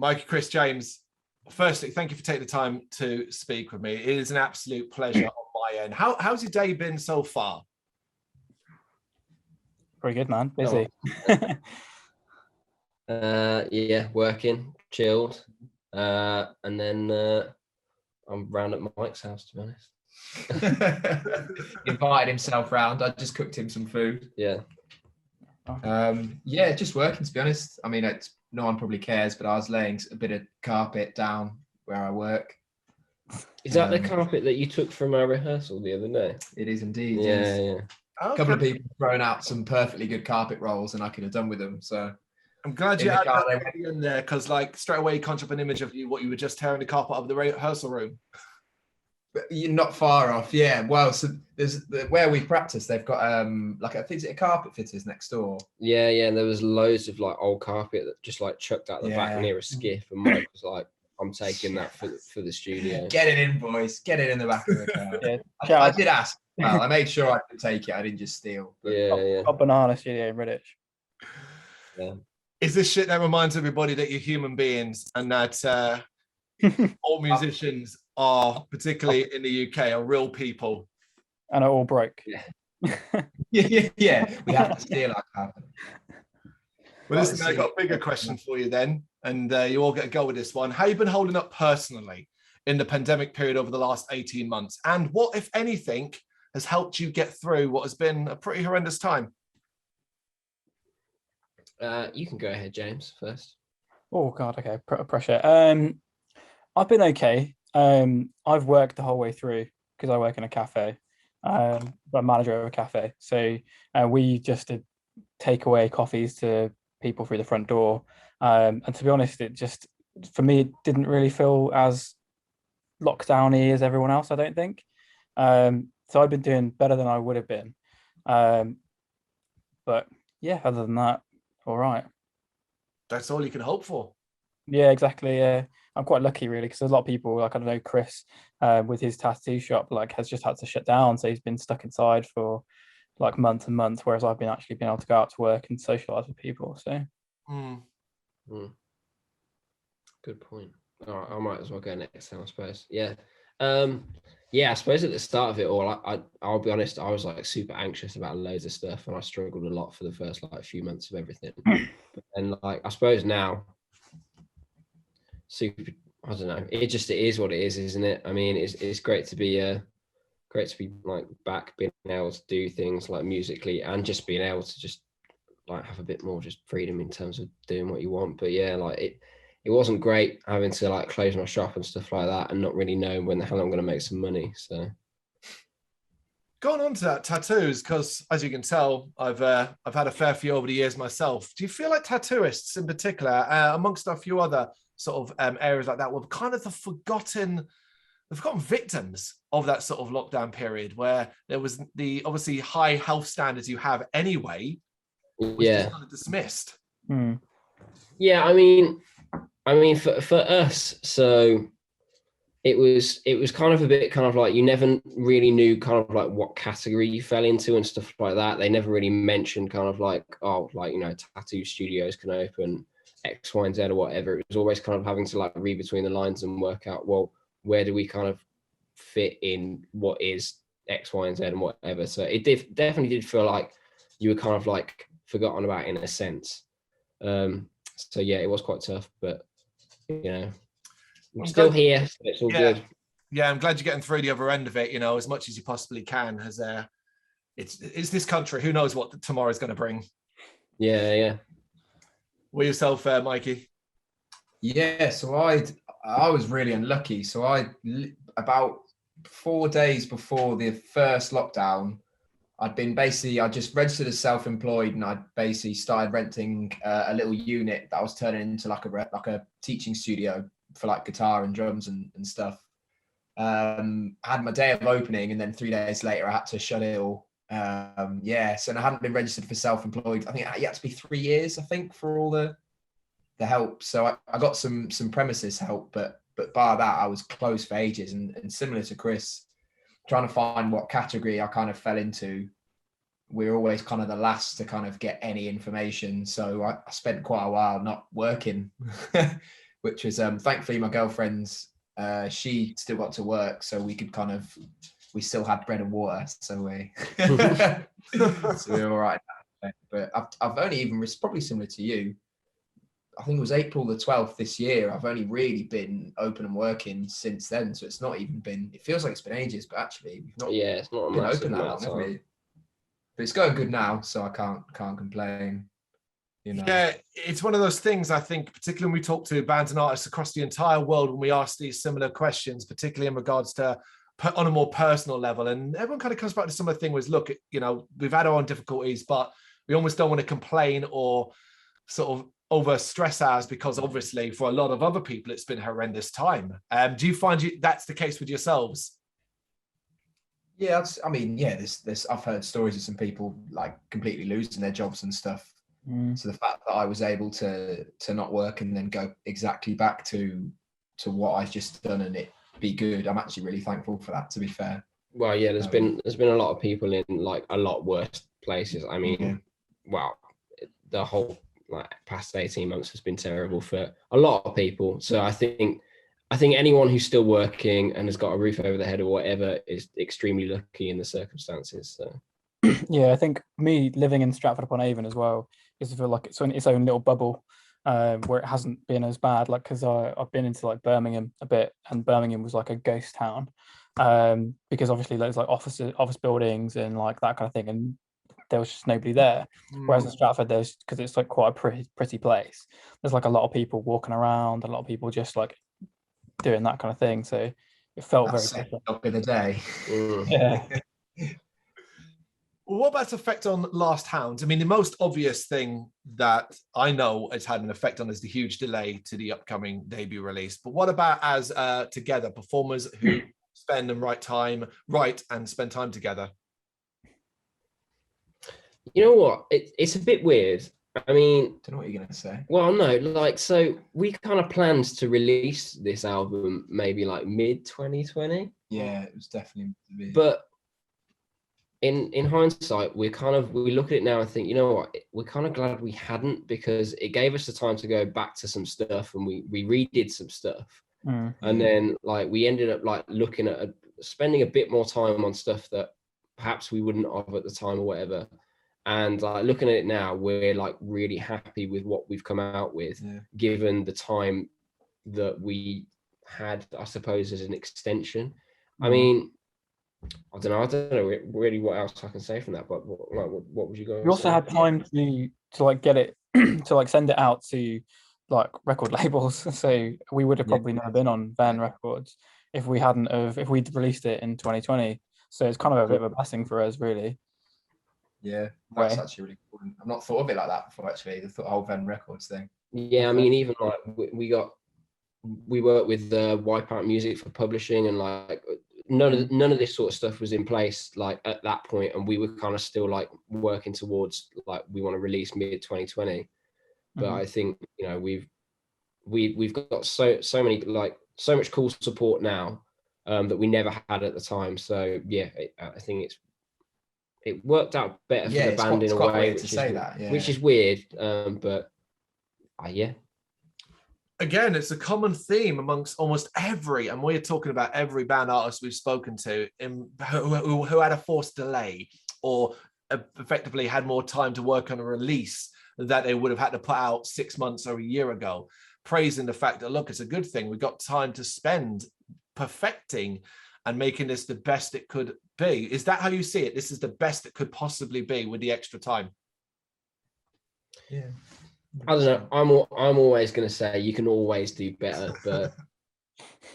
Mike, Chris, James, firstly, thank you for taking the time to speak with me. It is an absolute pleasure on my end. How's your day been so far? Pretty good, man. Busy. Yeah, working, chilled, and then I'm round at Mike's house, to be honest. Invited himself round. I just cooked him some food. Yeah. Yeah, just working, to be honest. I mean, no one probably cares, but I was laying a bit of carpet down where I work. Is that the carpet that you took from our rehearsal the other day? It is indeed. Yeah, yes. yeah. Okay. A couple of people have thrown out some perfectly good carpet rolls, and I could have done with them. So I'm glad you had that in there, because like straight away you conjure up an image of what you were just tearing the carpet out of the rehearsal room. But you're not far off. Yeah. Well, so there's where we practice. They've got like I think it's a carpet fitters next door. Yeah, and there was loads of like old carpet that just like chucked out the back near a skiff, and Mike was like, "I'm taking that for the studio." Get it in, boys. Get it in the back of the car. Yeah. I did ask. Well, I made sure I could take it. I didn't just steal. But... Yeah. Got Banana Studio in Redditch. Yeah. Is this shit that reminds everybody that you're human beings and that all musicians are, particularly in the UK, are real people? And are all broke. Yeah. Yeah. We have to steal our carpet. Well, listen, I've got a bigger question for you then, and you all get a go with this one. How you been holding up personally in the pandemic period over the last 18 months? And what, if anything, has helped you get through what has been a pretty horrendous time? You can go ahead, James, first. Oh God, okay, pressure. I've been okay. I've worked the whole way through because I work in a cafe. I'm a manager of a cafe, so we just did takeaway coffees to people through the front door. And to be honest, it just, for me, it didn't really feel as lockdowny as everyone else, I don't think. So I've been doing better than I would have been. But yeah, other than that, all right. That's all you can hope for. Yeah, exactly. Yeah, I'm quite lucky really, because there's a lot of people, like I don't know, Chris with his tattoo shop, like has just had to shut down, so he's been stuck inside for like months and months, whereas I've been actually been able to go out to work and socialize with people. So Good point. All right, I might as well go next then, I suppose. Yeah. I suppose at the start of it all, I'll be honest, I was like super anxious about loads of stuff, and I struggled a lot for the first like few months of everything. But then like I suppose now, I don't know, it is what it is, isn't it? I mean, it's great to be like back, being able to do things like musically, and just being able to just like have a bit more just freedom in terms of doing what you want. But yeah, like it wasn't great having to like close my shop and stuff like that, and not really knowing when the hell I'm going to make some money. So going on to that, tattoos, because as you can tell, I've had a fair few over the years myself. Do you feel like tattooists in particular, amongst a few other sort of areas like that, were kind of the forgotten victims of that sort of lockdown period, where there was the obviously high health standards you have anyway, was just kind of dismissed? Yeah, I mean, for us, so it was kind of a bit kind of like you never really knew kind of like what category you fell into and stuff like that. They never really mentioned kind of like, oh, like, you know, tattoo studios can open X, Y, and Z or whatever. It was always kind of having to like read between the lines and work out, well, where do we kind of fit in what is X, Y, and Z and whatever. So it definitely did feel like you were kind of like forgotten about in a sense. So yeah, it was quite tough, but you know, I'm still here, so it's all good. Yeah, I'm glad you're getting through the other end of it, you know, as much as you possibly can. As it's this country, who knows what tomorrow's going to bring. Yeah. With yourself, Mikey? Yeah, so I was really unlucky. So about 4 days before the first lockdown, I just registered as self-employed, and I basically started renting a little unit that I was turning into like a teaching studio for like guitar and drums and stuff. I had my day of opening, and then 3 days later I had to shut it all. So I hadn't been registered for self-employed. I think you had to be 3 years, I think, for all the help. So I got some premises help, but bar that, I was closed for ages, and similar to Chris, trying to find what category I kind of fell into. We're always kind of the last to kind of get any information. So I spent quite a while not working which was thankfully my girlfriend's. She still got to work, so we could we still had bread and water, so we so we were all right. But I've only even, it's probably similar to you. I think it was April the 12th this year. I've only really been open and working since then, so it's not even been. It feels like it's been ages, but actually we've not. Yeah, it's not been open that long, have we? But it's going good now, so I can't complain. You know? Yeah, it's one of those things. I think, particularly when we talk to bands and artists across the entire world, when we ask these similar questions, particularly in regards to on a more personal level, and everyone kind of comes back to some of the thing was, look, you know, we've had our own difficulties, but we almost don't want to complain or sort of over stress ours, because obviously for a lot of other people it's been a horrendous time. Do you find that's the case with yourselves? Yeah, I mean, yeah, this I've heard stories of some people like completely losing their jobs and stuff. So the fact that I was able to not work and then go exactly back to what I've just done and it be good, I'm actually really thankful for that, to be fair. Well, yeah, there's been a lot of people in like a lot worse places. I mean, well, the whole like past 18 months has been terrible for a lot of people. So I think anyone who's still working and has got a roof over their head or whatever is extremely lucky in the circumstances. So yeah, I think me living in Stratford upon Avon as well is, I feel like it's in its own little bubble, where it hasn't been as bad. Like, because I've been into like Birmingham a bit, and Birmingham was like a ghost town, because obviously there's like office buildings and like that kind of thing, and there was just nobody there. Whereas in Stratford, there's, because it's like quite a pretty place, there's like a lot of people walking around, a lot of people just like doing that kind of thing. So it felt very different. Up in the day. Yeah. Well, what about its effect on Last Hounds? I mean, the most obvious thing that I know it's had an effect on is the huge delay to the upcoming debut release. But what about as together performers who spend and write and spend time together? You know what? It's a bit weird. I mean, don't know what you're gonna say. Well, no, like, so we kind of planned to release this album maybe like mid 2020. Yeah, it was definitely. But in hindsight, we look at it now and think, you know what, we're kind of glad we hadn't, because it gave us the time to go back to some stuff, and we redid some stuff, and then like we ended up like looking at spending a bit more time on stuff that perhaps we wouldn't have at the time or whatever. And like looking at it now, we're like really happy with what we've come out with, given the time that we had, I suppose, as an extension. I mean, I don't know really what else I can say from that, but what would you go? You also had time to like get it to like send it out to like record labels, so we would have probably never been on Van Records if we'd released it in 2020. So it's kind of a bit of a blessing for us, really. Yeah, that's actually really cool. I've not thought of it like that before, actually, the whole Van Records thing. Yeah, I mean, even like we worked with Wipeout Music for publishing, and like none of this sort of stuff was in place like at that point, and we were kind of still like working towards like we want to release mid 2020. But I think, you know, we've got so many, like so much cool support now that we never had at the time. So yeah, I think it worked out better for the band in a way, which is weird, but yeah. Again, it's a common theme amongst almost every, and we're talking about every band artist we've spoken to who had a forced delay or effectively had more time to work on a release that they would have had to put out 6 months or a year ago, praising the fact that, look, it's a good thing. We got time to spend perfecting and making this the best it could be. Is that how you see it? This is the best it could possibly be with the extra time? Yeah. I don't know. I'm always going to say you can always do better, but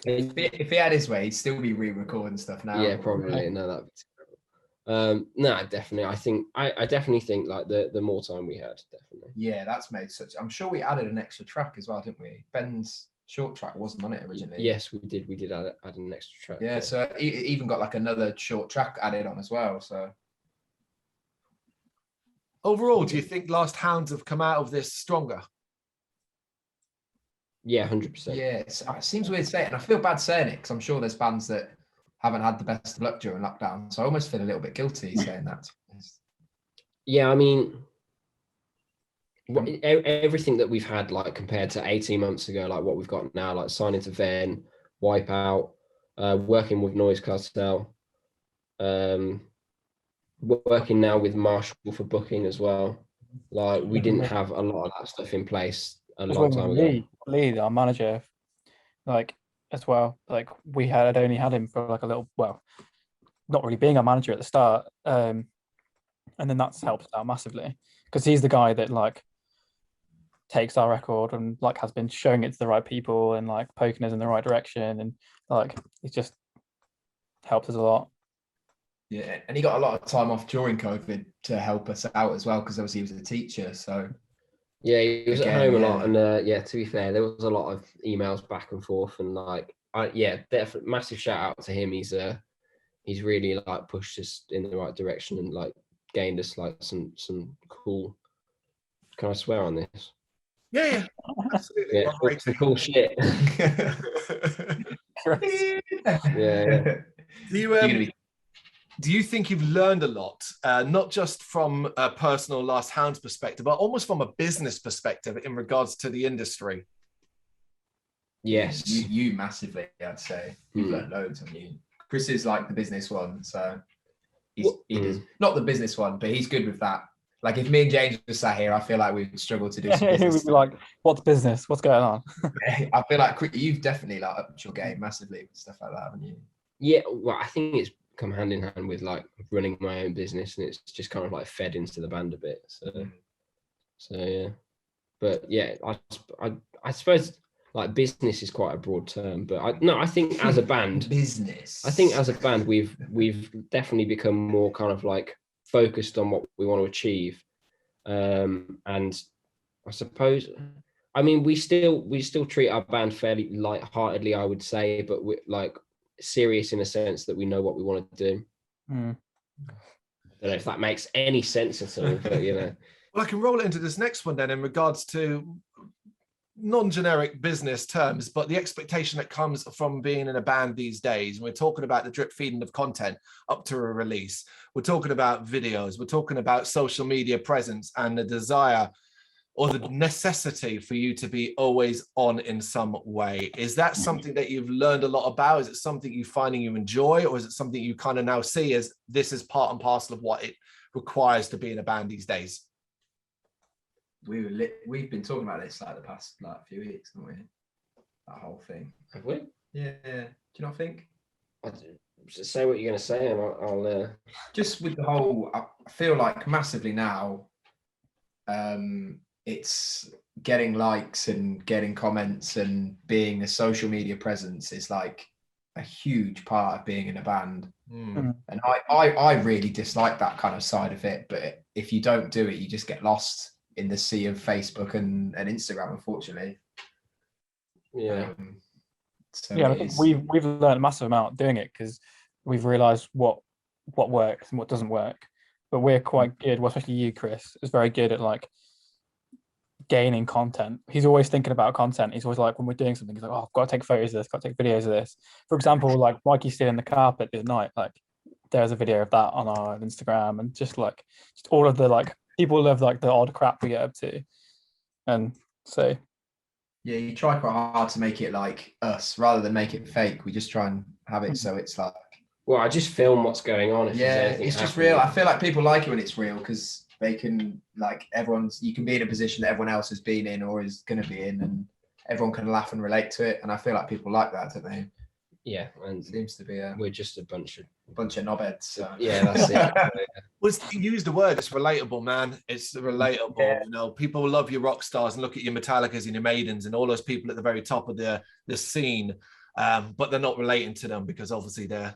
if he had his way, he'd still be re-recording stuff now. Yeah, probably. No, that'd be terrible. No, definitely. I definitely think like the more time we had, definitely. Yeah, that's made such. I'm sure we added an extra track as well, didn't we? Ben's short track wasn't on it originally. Yes, we did. We did add an extra track. Yeah, so it even got like another short track added on as well. So. Overall, do you think Last Hounds have come out of this stronger? Yeah, 100%. Yeah, it seems weird to say it, and I feel bad saying it because I'm sure there's bands that haven't had the best of luck during lockdown, so I almost feel a little bit guilty saying that. Yeah, I mean, everything that we've had, like compared to 18 months ago, like what we've got now, like signing to Venn, Wipeout, working with Noise Cartel, working now with Marshall for booking as well. Like we didn't have a lot of that stuff in place a long time ago. Lee, our manager, like as well. Like we had only had him for like a little, well, not really being our manager at the start, and then that's helped out massively because he's the guy that like takes our record and like has been showing it to the right people and like poking us in the right direction, and like it's just helped us a lot. Yeah, and he got a lot of time off during COVID to help us out as well, because obviously he was a teacher. So yeah, he was at home a lot, and yeah, to be fair, there was a lot of emails back and forth, and like, definitely massive shout out to him. He's really like pushed us in the right direction and like gained us like some cool. Can I swear on this? Yeah, absolutely. Yeah, some cool shit. Yeah. Do you think you've learned a lot, not just from a personal Last Hounds perspective, but almost from a business perspective in regards to the industry? Yes. You massively, I'd say. You've learned loads, haven't you? Chris is like the business one, so he does not the business one, but he's good with that. Like if me and James were sat here, I feel like we'd struggle to do some business. We'd be like, what's business? What's going on? I feel like you've definitely like upped your game massively with stuff like that, haven't you? Yeah, well, I think it's come hand in hand with like running my own business, and it's just kind of like fed into the band a bit. So yeah, but yeah, I suppose like business is quite a broad term, but I think as a band, business. I think as a band we've definitely become more kind of like focused on what we want to achieve, and I suppose, I mean, we still treat our band fairly lightheartedly, I would say, but we're like serious in a sense that we know what we want to do. I don't know if that makes any sense at all, but you know. Well, I can roll it into this next one then in regards to non-generic business terms, but the expectation that comes from being in a band these days. And we're talking about the drip feeding of content up to a release. We're talking about videos. We're talking about social media presence and the desire or the necessity for you to be always on in some way. Is that something that you've learned a lot about? Is it something you're finding you enjoy, or is it something you kind of now see as this is part and parcel of what it requires to be in a band these days? We've been talking about this like the past like few weeks, haven't we? That whole thing. Have we? Yeah. Do you not think? Say what you're going to say, and I'll just with the whole. I feel like massively now. It's getting likes and getting comments and being a social media presence is like a huge part of being in a band. And I really dislike that kind of side of it. But if you don't do it, you just get lost in the sea of Facebook and Instagram, unfortunately. Yeah. I think we've learned a massive amount doing it because we've realised what works and what doesn't work. But we're quite good, well, especially you, Chris, is very good at like gaining content. He's always thinking about content. He's always like, when we're doing something, he's like, oh, I've got to take photos of this, got to take videos of this. For example, like Mikey stealing the carpet the other night, like there's a video of that on our Instagram, and just all of the like people love like the odd crap we get up to. And so yeah, you try quite hard to make it like us rather than make it fake. We just try and have it so it's like, well, I just film what's going on. It's just real. I feel like people like it when it's real because they can like you can be in a position that everyone else has been in or is going to be in, and everyone can laugh and relate to it. And I feel like people like that, don't they? Yeah, and it seems to be we're just a bunch of knobheads. So. Yeah, that's it. Well, you use the word, it's relatable, man. It's relatable. Yeah. You know, people love your rock stars and look at your Metallicas and your Maidens and all those people at the very top of the scene, but they're not relating to them because obviously they're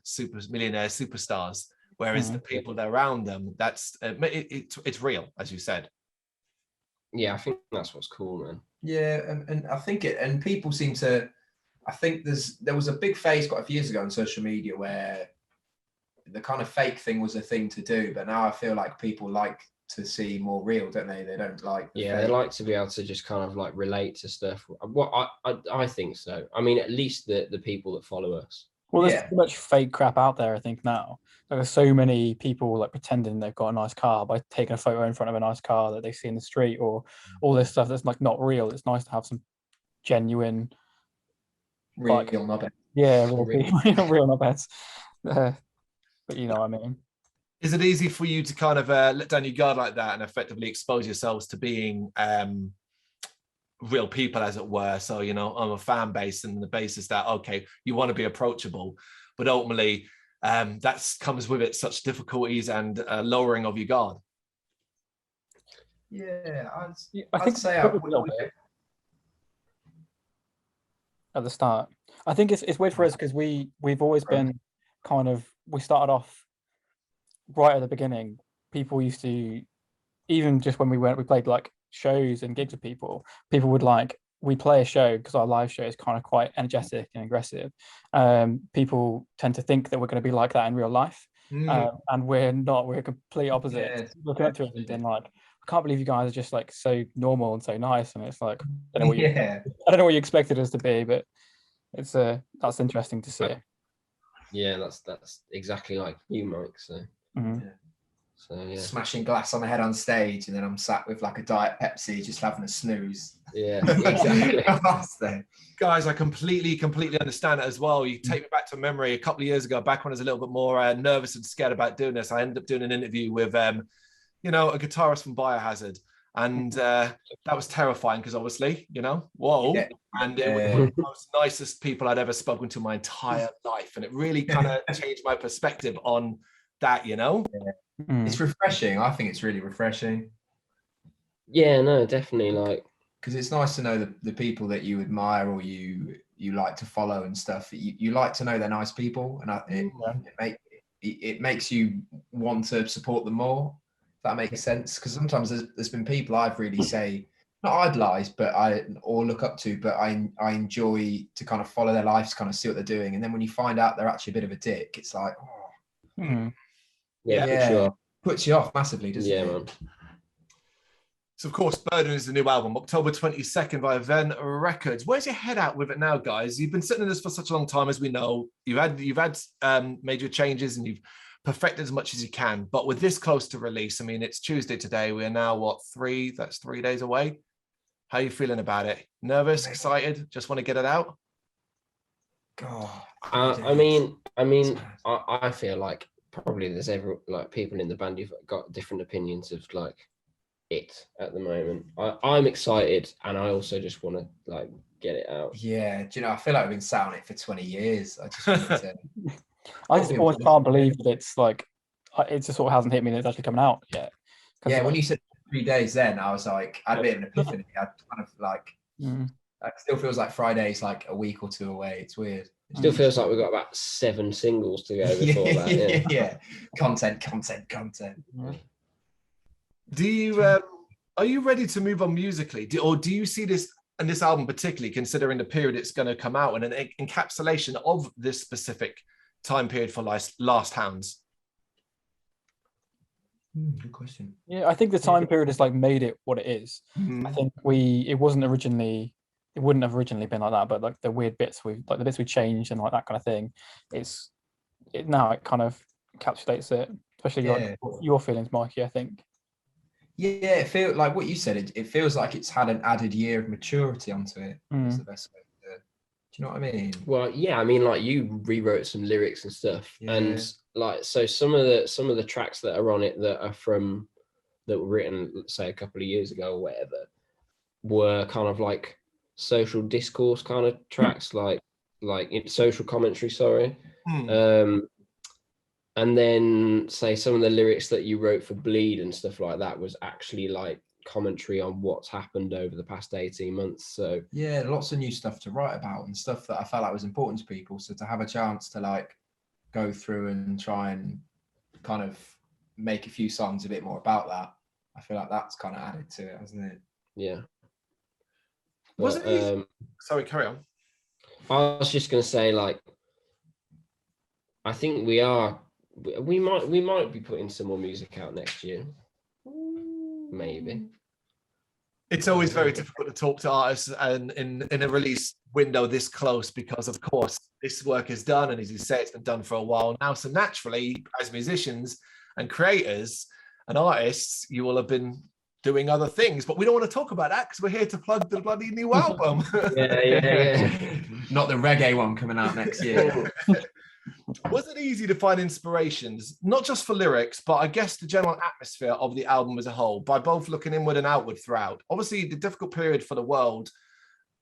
millionaire superstars. Whereas the people that are around them, that's it's real, as you said. Yeah, I think that's what's cool, man. Yeah, and I think and people seem to. I think there was a big phase quite a few years ago on social media where the kind of fake thing was a thing to do, but now I feel like people like to see more real, don't they? They don't like fake. They like to be able to just kind of like relate to stuff. What I think so. I mean, at least the people that follow us. Well, there's so much fake crap out there, I think, now. Like, there's so many people like pretending they've got a nice car by taking a photo in front of a nice car that they see in the street, or all this stuff that's like not real. It's nice to have some genuine, Real like, knobhead. yeah, real knobheads. But you know what I mean. Is it easy for you to kind of let down your guard like that and effectively expose yourselves to being real people, as it were? So, you know, on a fan base, and the basis that, okay, you want to be approachable, but ultimately that comes with it such difficulties and lowering of your guard. Yeah, I think say a little bit at the start. I think it's weird for us because we've always been kind of, we started off right at the beginning. People used to, even just when we played like shows and gigs with people would like, we play a show because our live show is kind of quite energetic and aggressive. People tend to think that we're going to be like that in real life, and we're not. We're complete opposite. Yeah, Looking up to us and being like, I can't believe you guys are just like so normal and so nice. And it's like, I don't know what you expected us to be, but it's that's interesting to see. Yeah, that's exactly like you, Mike. So. So yeah, smashing glass on the head on stage, and then I'm sat with like a Diet Pepsi, just having a snooze. Yeah, exactly. Guys, I completely understand it as well. You take me back to memory a couple of years ago, back when I was a little bit more nervous and scared about doing this. I ended up doing an interview with, you know, a guitarist from Biohazard, and that was terrifying because obviously, you know, and it was one of the most nicest people I'd ever spoken to in my entire life, and it really kind of changed my perspective on that, you know. It's refreshing. I think it's really refreshing. Yeah, no, definitely, like, because it's nice to know the people that you admire or you like to follow and stuff. You like to know they're nice people, and it makes you want to support them more. If that makes sense, because sometimes there's been people I've really say not idolized, but or look up to, but I enjoy to kind of follow their lives, kind of see what they're doing, and then when you find out they're actually a bit of a dick, it's like, puts you off massively, doesn't it? Man. So of course, Burden is the new album, October 22nd by Then Records. Where's your head at with it now, guys? You've been sitting in this for such a long time, as we know. You've had major changes and you've perfected as much as you can. But with this close to release, I mean, it's Tuesday today. We are now that's 3 days away. How are you feeling about it? Nervous, excited? Just want to get it out? God, I feel like probably there's people in the band who've got different opinions of like it at the moment. I'm excited, and I also just want to like get it out. Yeah, do you know, I feel like I've been sat on it for 20 years. I just wanted to I just always can't believe that it's like, it just sort of hasn't hit me that it's actually coming out yet. Yeah, when you said 3 days, then I was like, I had a bit of an epiphany. I kind of like, it still feels like Friday's like a week or two away. It's weird. It still feels like we've got about 7 singles to go before that. Yeah. Content. Do you are you ready to move on musically, or do you see this and this album particularly, considering the period it's going to come out and an encapsulation of this specific time period for Last Hounds? Good question. Yeah, I think the time period has like made it what it is. I think it wouldn't have originally been like that, but like the weird bits the bits we changed and like that kind of thing, now it kind of encapsulates it, especially like your feelings, Mikey, I think. Yeah, it feels like what you said. It feels like it's had an added year of maturity onto it. Is the best way to. Do you know what I mean? Well, yeah, I mean, like you rewrote some lyrics and stuff, and like so some of the tracks that are on it that were written, say, a couple of years ago or whatever, were kind of like social discourse kind of tracks, like social commentary. Sorry. And then, say, some of the lyrics that you wrote for Bleed and stuff like that was actually like commentary on what's happened over the past 18 months. So yeah, lots of new stuff to write about and stuff that I felt like was important to people. So to have a chance to like go through and try and kind of make a few songs a bit more about that, I feel like that's kind of added to it, hasn't it? Yeah. Wasn't it? Sorry, carry on. I was just going to say, like, I think we might be putting some more music out next year. Maybe. It's always very difficult to talk to artists and in a release window this close, because of course this work is done, and as you say, it's been done for a while now. So naturally, as musicians and creators and artists, you will have been doing other things, but we don't want to talk about that because we're here to plug the bloody new album. Yeah. Not the reggae one coming out next year. Was it easy to find inspirations, not just for lyrics, but I guess the general atmosphere of the album as a whole, by both looking inward and outward throughout? Obviously, the difficult period for the world,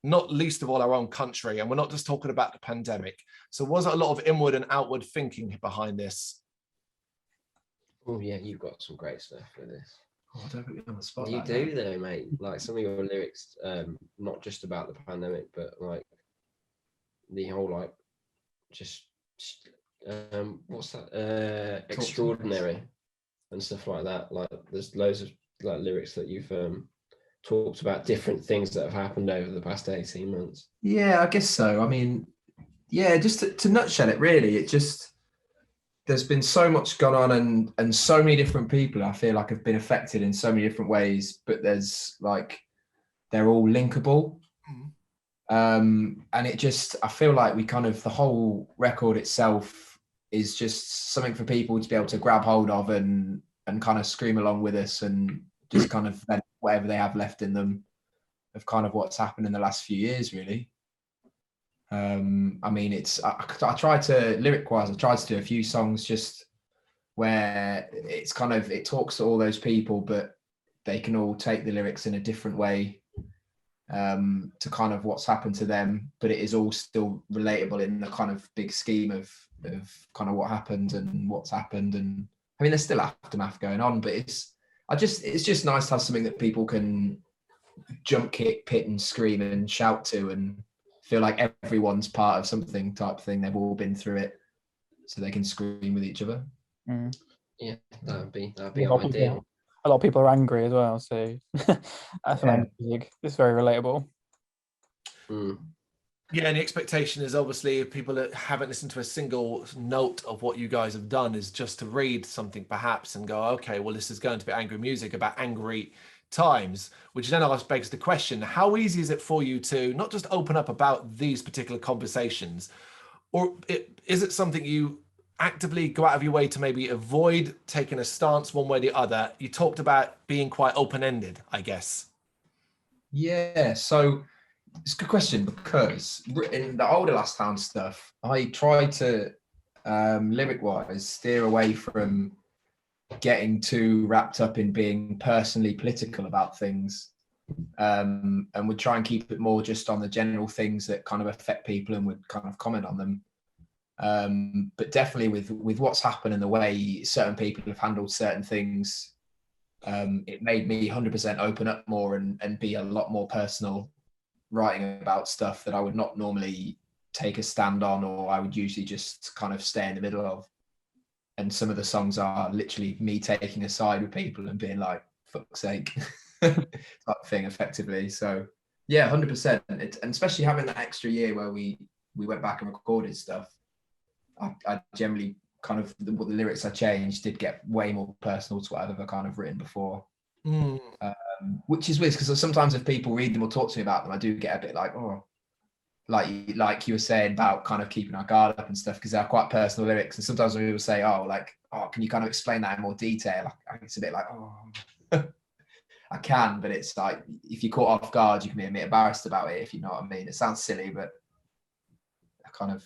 not least of all our own country, and we're not just talking about the pandemic. So was it a lot of inward and outward thinking behind this? Oh yeah, you've got some great stuff for this. Oh, don't put me on the spot. You like do that. though, mate. Like some of your lyrics, not just about the pandemic, but like the whole like just what's that? Extraordinary and stuff like that. Like there's loads of like lyrics that you've talked about different things that have happened over the past 18 months. Yeah, I guess so. I mean, yeah, just to nutshell it, really, it just, there's been so much gone on, and so many different people I feel like have been affected in so many different ways, but there's like, they're all linkable. And it just, I feel like we kind of, the whole record itself is just something for people to be able to grab hold of and kind of scream along with us, and just kind of whatever they have left in them of kind of what's happened in the last few years, really. I mean, it's, I tried to, lyric wise, I tried to do a few songs just where it's kind of, it talks to all those people, but they can all take the lyrics in a different way to kind of what's happened to them, but it is all still relatable in the kind of big scheme of kind of what happened and what's happened. And I mean, there's still aftermath going on, but it's just nice to have something that people can jump, kick, pit and scream and shout to, and feel like everyone's part of something type thing. They've all been through it, so they can scream with each other. Yeah, that'd be ideal. A lot of people are angry as well, so that's an music. It's very relatable. Yeah, and the expectation is obviously people that haven't listened to a single note of what you guys have done is just to read something perhaps and go, okay, well, this is going to be angry music about angry times, which then begs the question, how easy is it for you to not just open up about these particular conversations, or is it something you actively go out of your way to maybe avoid taking a stance one way or the other? You talked about being quite open-ended, I guess. Yeah, so it's a good question, because in the older Last Hounds stuff, I tried to, lyric-wise, steer away from getting too wrapped up in being personally political about things, and would try and keep it more just on the general things that kind of affect people, and would kind of comment on them. But definitely with what's happened and the way certain people have handled certain things, it made me 100% open up more and be a lot more personal, writing about stuff that I would not normally take a stand on, or I would usually just kind of stay in the middle of. And some of the songs are literally me taking a side with people and being like, fuck's sake, type thing, effectively. So yeah, 100%. And especially having that extra year where we went back and recorded stuff, I generally kind of, the lyrics I changed did get way more personal to what I've ever kind of written before. Which is weird, because sometimes if people read them or talk to me about them, I do get a bit like, oh, like you were saying about kind of keeping our guard up and stuff, because they're quite personal lyrics. And sometimes when people say, oh, like, oh, can you kind of explain that in more detail? It's a bit like, oh, I can, but it's like, if you're caught off guard, you can be a bit embarrassed about it, if you know what I mean. It sounds silly, but I kind of...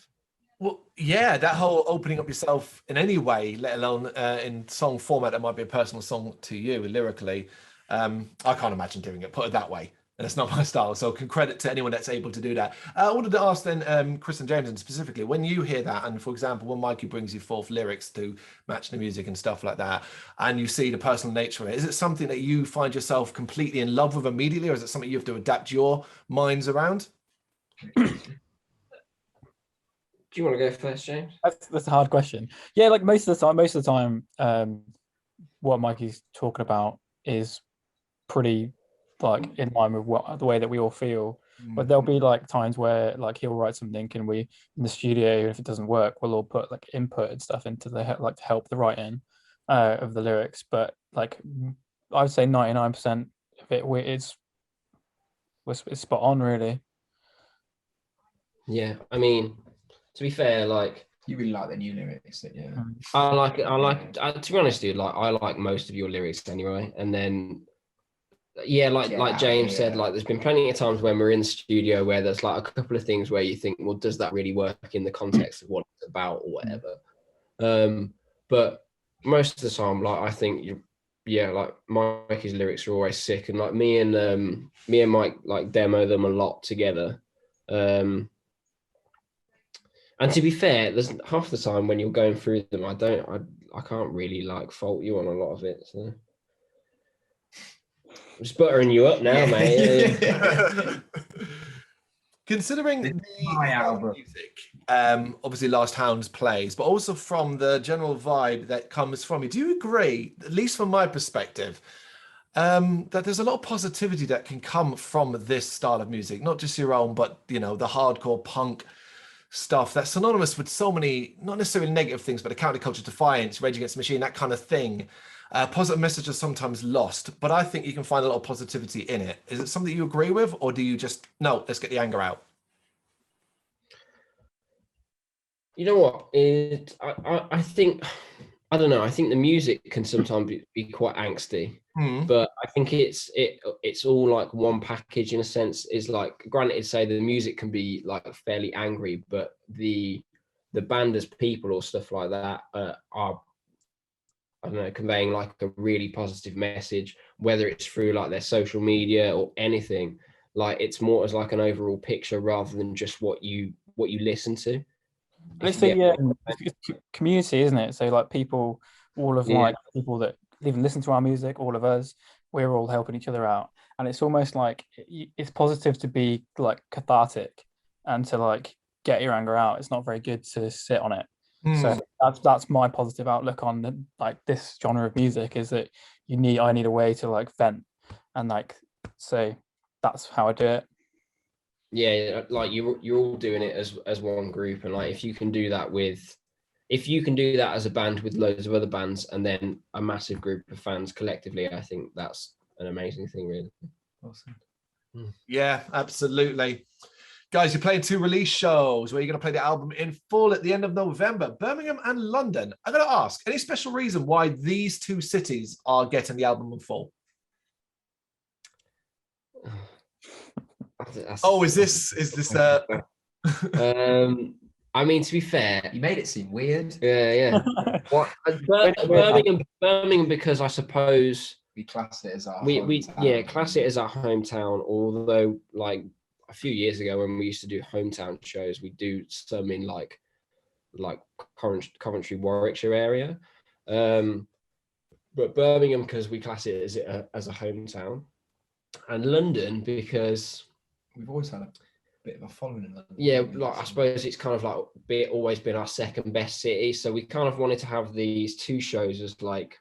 Well, yeah, that whole opening up yourself in any way, let alone in song format that might be a personal song to you, lyrically, I can't imagine doing it, put it that way. And it's not my style, so can credit to anyone that's able to do that. I wanted to ask then, Chris and James, and specifically, when you hear that, and for example, when Mikey brings you forth lyrics to match the music and stuff like that, and you see the personal nature of it, is it something that you find yourself completely in love with immediately, or is it something you have to adapt your minds around? Do you want to go first, James? That's a hard question. Yeah, like most of the time, what Mikey's talking about is pretty like in line with the way that we all feel. But there'll be like times where like he'll write something, and we in the studio, if it doesn't work, we'll all put like input and stuff into the like to help the writing of the lyrics. But like I would say 99% of it it's spot on, really. Yeah, I mean, to be fair, like You really like the new lyrics, yeah. to be honest, dude, like I like most of your lyrics anyway. And then like James said, like there's been plenty of times when we're in the studio where there's like a couple of things where you think, well, does that really work in the context of what it's about or whatever? But most of the time, like I think like Mikey's lyrics are always sick, and like me and Mike like demo them a lot together. And to be fair, there's half the time when you're going through them, I can't really like fault you on a lot of it. So I'm just buttering you up now, mate. Considering my album music, obviously Last Hounds plays, but also from the general vibe that comes from you, do you agree, at least from my perspective, that there's a lot of positivity that can come from this style of music, not just your own, but the hardcore punk stuff that's synonymous with so many, not necessarily negative things, but the counterculture, defiance, Rage Against the Machine, that kind of thing. Positive message is sometimes lost, but I think you can find a lot of positivity in it. Is it something you agree with, or do you just, no, let's get the anger out? You know what? I think, I don't know. I think the music can sometimes be quite angsty, but I think it's all like one package in a sense. Is like, granted, say the music can be like fairly angry, but the band as people or stuff like that are, I don't know, conveying like a really positive message, whether it's through like their social media or anything. Like it's more as like an overall picture rather than just what you listen to. It's community, isn't it? So like people, all of like people that even listen to our music, all of us, we're all helping each other out, and it's almost like it's positive to be like cathartic and to like get your anger out. It's not very good to sit on it. So that's my positive outlook on like this genre of music, is that I need a way to like vent, and like, so that's how I do it. Yeah, like you're all doing it as one group, and like if you can do that as a band with loads of other bands and then a massive group of fans collectively, I think that's an amazing thing, really. Awesome. Yeah, absolutely. Guys, you're playing 2 release shows where you're going to play the album in full at the end of November, Birmingham and London. I'm going to ask, any special reason why these 2 cities are getting the album in full? Is this I mean, to be fair, you made it seem weird. Yeah. Birmingham, because I suppose we class it as our hometown. Class it as our hometown. Although, like a few years ago, when we used to do hometown shows, we do some in like Coventry, Warwickshire area. But Birmingham, because we class it as a hometown, and London because we've always had a bit of a following in London. Yeah, like I suppose it's kind of like always been our second best city, so we kind of wanted to have these 2 shows as like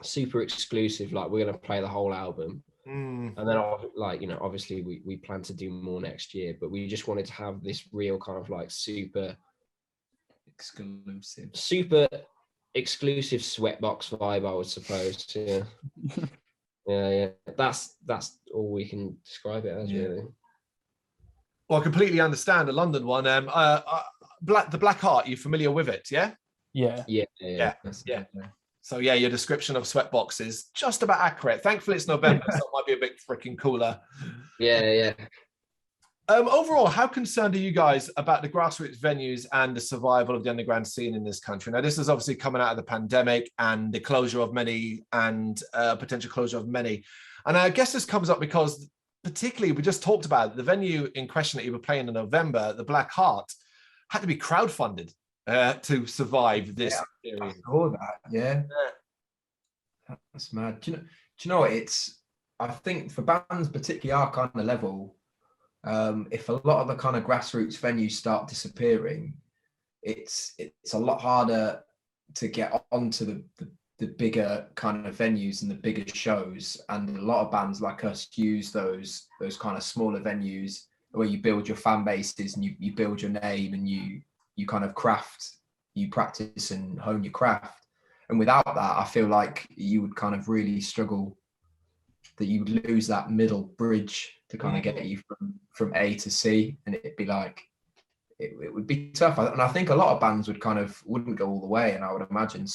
super exclusive. Like we're going to play the whole album, and then like obviously we plan to do more next year, but we just wanted to have this real kind of like super exclusive sweatbox vibe, I would suppose. Yeah. Yeah. That's all we can describe it as, really. Well, I completely understand the London one. The Black Heart, you familiar with it? Yeah. So yeah, your description of Sweatbox is just about accurate. Thankfully, it's November, so it might be a bit freaking cooler. Yeah. Overall, how concerned are you guys about the grassroots venues and the survival of the underground scene in this country? Now, this is obviously coming out of the pandemic and the closure of many and potential closure of many. And I guess this comes up because, particularly, we just talked about it, the venue in question that you were playing in November, the Black Heart, had to be crowdfunded to survive this period. I saw that, yeah. That's mad. Do you know what? I think for bands, particularly our kind of level, if a lot of the kind of grassroots venues start disappearing, it's a lot harder to get onto the bigger kind of venues and the bigger shows. And a lot of bands like us use those kind of smaller venues where you build your fan bases and you build your name and you kind of you practice and hone your craft. And without that, I feel like you would kind of really struggle, that you would lose that middle bridge to kind of get you from A to C, and it'd be like it would be tough. And I think a lot of bands wouldn't go all the way, and I would imagine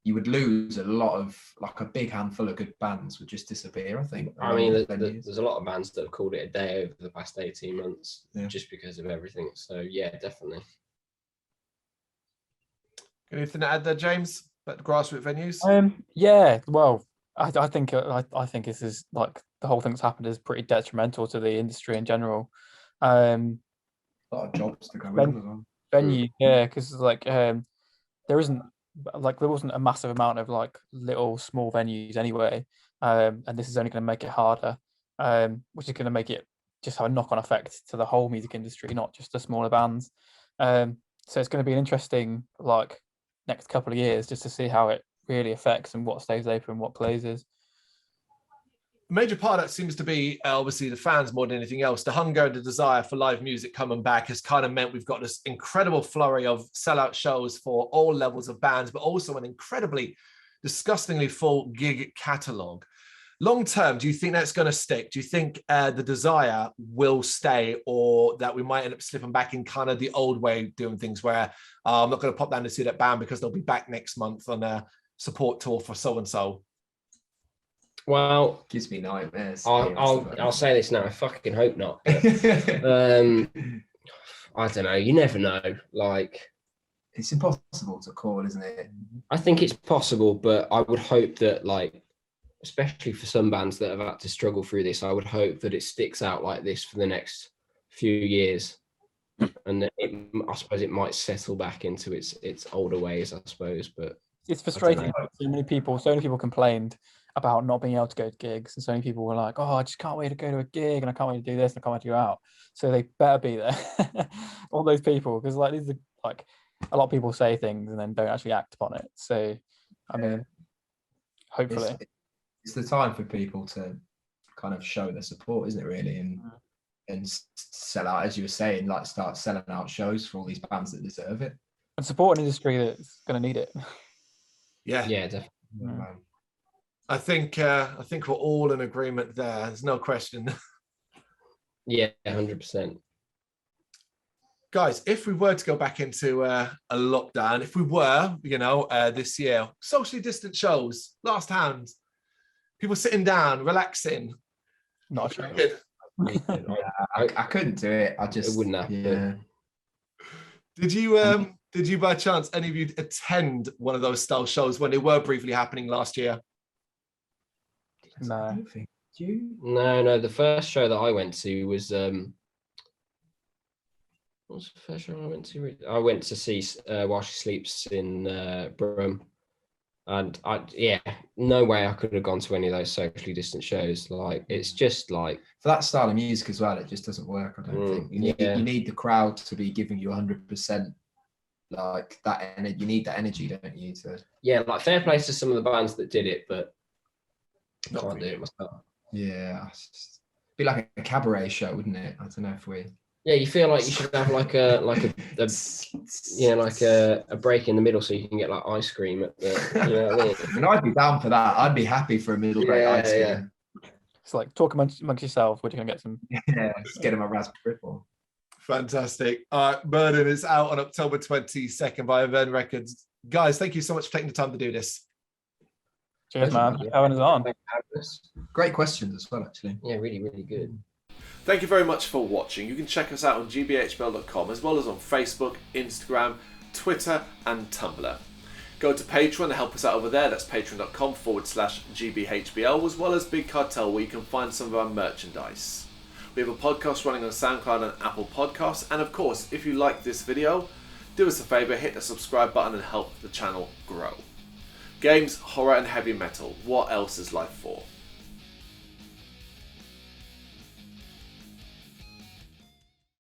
you would lose a lot of, like, a big handful of good bands would just disappear, I think. I mean, there's a lot of bands that have called it a day over the past 18 months just because of everything. So yeah, definitely. Anything to add there, James, about the grassroots venues? Yeah, well, I think this is, like, the whole thing that's happened is pretty detrimental to the industry in general. A lot of jobs to go in as well. Venue, yeah, because like there wasn't a massive amount of, like, little small venues anyway, and this is only going to make it harder, which is going to make it just have a knock-on effect to the whole music industry, not just the smaller bands. So it's going to be an interesting, like, next couple of years just to see how it really affects and what stays open and what closes. A major part of that seems to be obviously the fans more than anything else. The hunger and the desire for live music coming back has kind of meant we've got this incredible flurry of sellout shows for all levels of bands, but also an incredibly, disgustingly full gig catalogue. Long term, do you think that's going to stick? Do you think the desire will stay, or that we might end up slipping back in kind of the old way of doing things where I'm not going to pop down to see that band because they'll be back next month on a support tour for so-and-so? Well, gives me nightmares. I'll say this now. I fucking hope not. But, I don't know. You never know. Like, it's impossible to call, isn't it? I think it's possible, but I would hope that, like, especially for some bands that have had to struggle through this, I would hope that it sticks out like this for the next few years, and that I suppose it might settle back into its older ways, I suppose. But it's frustrating. So many people complained about not being able to go to gigs, and so many people were like, "Oh, I just can't wait to go to a gig, and I can't wait to do this, and I can't wait to go out." So they better be there. All those people, because, like, these are, like, a lot of people say things and then don't actually act upon it. So, I mean, hopefully, it's the time for people to kind of show their support, isn't it? Really, and sell out, as you were saying, like, start selling out shows for all these bands that deserve it, and support an industry that's going to need it. Yeah, definitely. Yeah. I think we're all in agreement there. There's no question. Yeah, 100%. Guys, if we were to go back into a lockdown, if we were, this year, socially distant shows, last Hounds, people sitting down, relaxing. Not sure. I couldn't do it. It wouldn't happen. Yeah. Did you by chance, any of you, attend one of those style shows when they were briefly happening last year? No. No. The first show that I went to was what was the first show I went to? I went to see While She Sleeps in Birmingham, and no way I could have gone to any of those socially distant shows. Like, it's just like, for that style of music as well, it just doesn't work. I don't think you need the crowd to be giving you 100%. Like that, and you need that energy, don't you? Like, fair play to some of the bands that did it, but I can't do it myself. Yeah, be like a cabaret show, wouldn't it? I don't know if we. Yeah, you feel like you should have like a break in the middle so you can get, like, ice cream at the. You know what I mean? I mean, I'd be down for that. I'd be happy for a middle break ice cream. Yeah. It's like, talk amongst yourself. We're going to get some. Yeah, just get them a raspberry ripple. Fantastic. Burden is out on October 22nd via Vern Records. Guys, thank you so much for taking the time to do this. Cheers, man. Having us on. Great questions as well, actually. Yeah, really, really good. Thank you very much for watching. You can check us out on gbhbl.com, as well as on Facebook, Instagram, Twitter, and Tumblr. Go to Patreon to help us out over there. That's patreon.com/gbhbl, as well as Big Cartel, where you can find some of our merchandise. We have a podcast running on SoundCloud and Apple Podcasts. And of course, if you like this video, do us a favour, hit the subscribe button and help the channel grow. Games, horror and heavy metal. What else is life for?